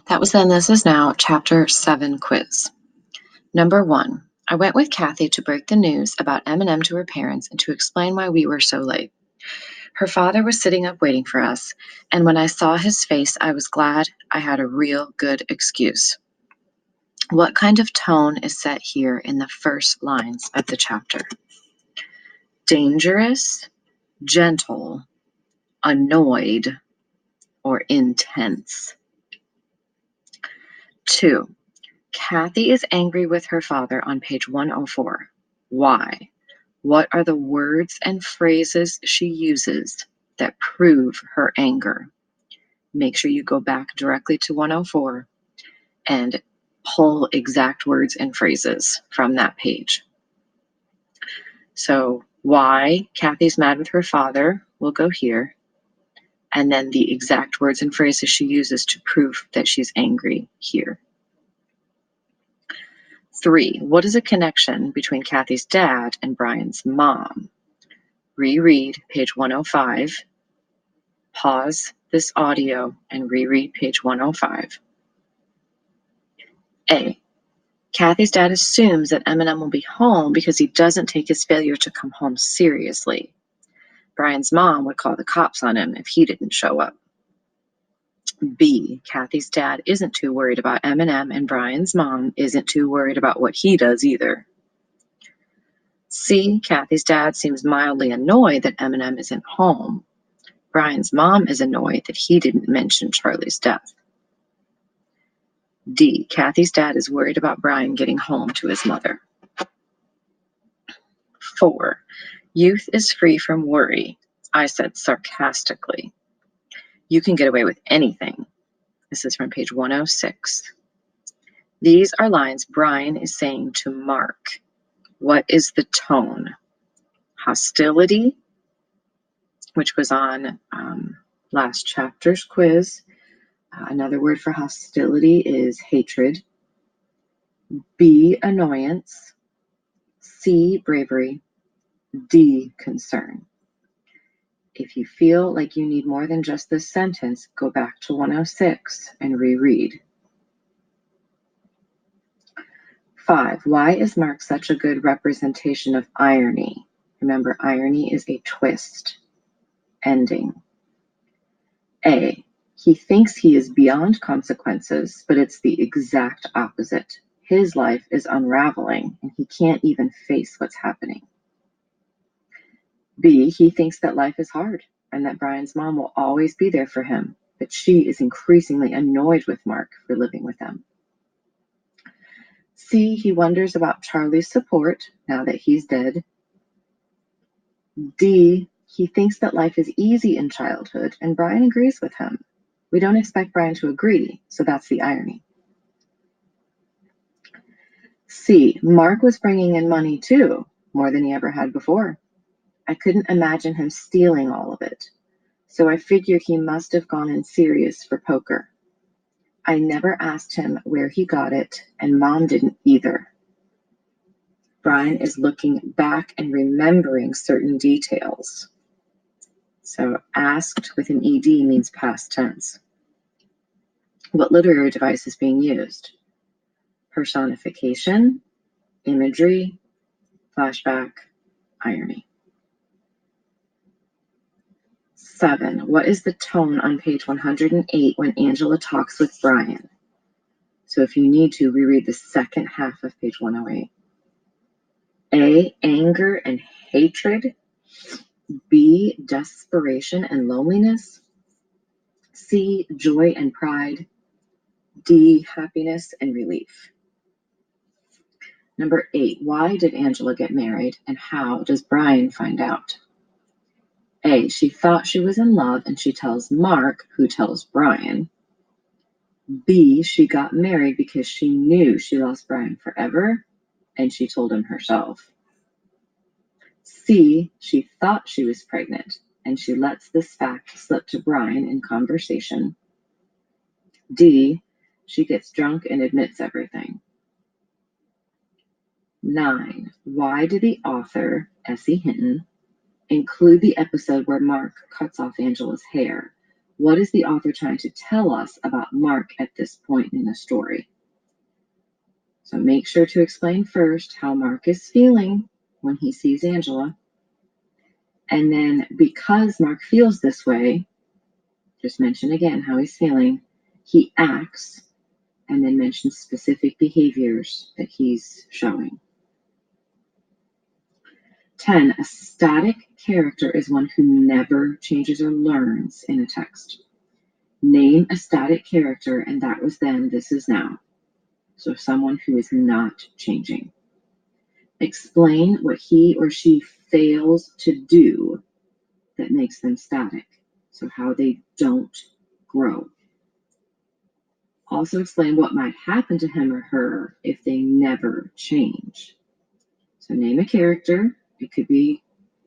That was Then, This Is Now, Chapter 7 quiz. Number 1. I went with Kathy to break the news about M&M to her parents and to explain why we were so late. Her father was sitting up waiting for us, and when I saw his face, I was glad I had a real good excuse. What kind of tone is set here in the first lines of the chapter? Dangerous, gentle, annoyed, or intense? 2. Kathy is angry with her father on page 104. Why? What are the words and phrases she uses that prove her anger? Make sure you go back directly to 104 and pull exact words and phrases from that page. So, why Kathy's mad with her father will go here, and then the exact words and phrases she uses to prove that she's angry here. 3. What is a connection between Kathy's dad and Brian's mom? Reread page 105. Pause this audio and reread page 105. A. Kathy's dad assumes that M&M will be home because he doesn't take his failure to come home seriously. Brian's mom would call the cops on him if he didn't show up. B. Kathy's dad isn't too worried about M&M, and Brian's mom isn't too worried about what he does either. C. Kathy's dad seems mildly annoyed that M&M isn't home. Brian's mom is annoyed that he didn't mention Charlie's death. D. Kathy's dad is worried about Brian getting home to his mother. 4. Youth is free from worry. I said sarcastically. You can get away with anything. This is from page 106. These are lines Brian is saying to Mark. What is the tone? Hostility, which was on last chapter's quiz. Another word for hostility is hatred. B, annoyance. C, bravery. D, concern. If you feel like you need more than just this sentence, go back to 106 and reread. 5. Why is Mark such a good representation of irony? Remember, irony is a twist ending. A. He thinks he is beyond consequences, but it's the exact opposite. His life is unraveling, and he can't even face what's happening. B. He thinks that life is hard, and that Brian's mom will always be there for him, but she is increasingly annoyed with Mark for living with them. C. He wonders about Charlie's support now that he's dead. D. He thinks that life is easy in childhood, and Brian agrees with him. We don't expect Brian to agree, so that's the irony. C. Mark was bringing in money too, more than he ever had before. I couldn't imagine him stealing all of it, so I figured he must have gone in serious for poker. I never asked him where he got it, and Mom didn't either. Brian is looking back and remembering certain details. So asked with an ed means past tense. What literary device is being used? Personification, imagery, flashback, irony. 7. What is the tone on page 108 when Angela talks with Brian? So if you need to, reread the second half of page 108. A, anger and hatred. B, desperation and loneliness. C, joy and pride. D, happiness and relief. Number 8, why did Angela get married, and how does Brian find out? A, she thought she was in love, and she tells Mark, who tells Brian. B, she got married because she knew she lost Brian forever, and she told him herself. C, she thought she was pregnant, and she lets this fact slip to Brian in conversation. D, she gets drunk and admits everything. 9, why did the author, S.E. Hinton, include the episode where Mark cuts off Angela's hair? What is the author trying to tell us about Mark at this point in the story? So make sure to explain first how Mark is feeling when he sees Angela. And then, because Mark feels this way, just mention again how he's feeling. He acts and then mention specific behaviors that he's showing. 10. A static character is one who never changes or learns in a text. Name a static character, and that was then, this is now. So someone who is not changing. Explain what he or she fails to do that makes them static. So how they don't grow. Also explain what might happen to him or her if they never change. So name a character. It could be,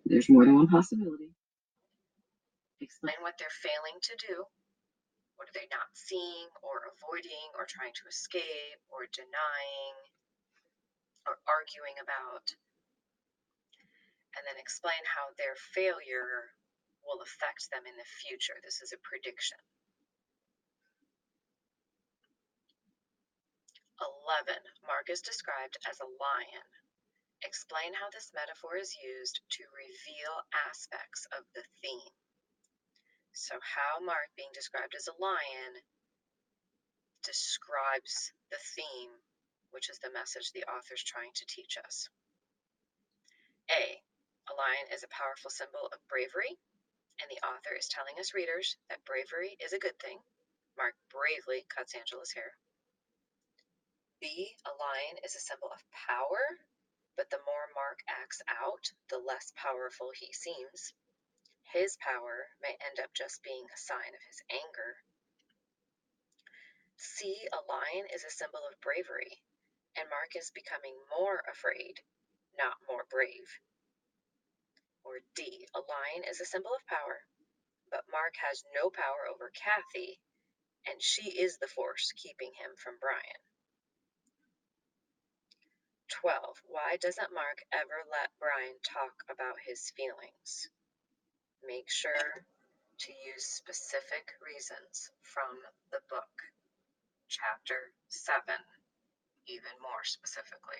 there's more than one possibility. Explain what they're failing to do. What are they not seeing or avoiding or trying to escape or denying or arguing about? And then explain how their failure will affect them in the future. This is a prediction. 11. Mark is described as a lion. Explain how this metaphor is used to reveal aspects of the theme. So how Mark, being described as a lion, describes the theme, which is the message the author's trying to teach us. A lion is a powerful symbol of bravery, and the author is telling us readers that bravery is a good thing. Mark bravely cuts Angela's hair. B, a lion is a symbol of power, but the more Mark acts out, the less powerful he seems. His power may end up just being a sign of his anger. C, a lion is a symbol of bravery, and Mark is becoming more afraid, not more brave. Or D, a lion is a symbol of power, but Mark has no power over Kathy, and she is the force keeping him from Brian. 12. Why doesn't Mark ever let Brian talk about his feelings? Make sure to use specific reasons from the book. Chapter 7, even more specifically.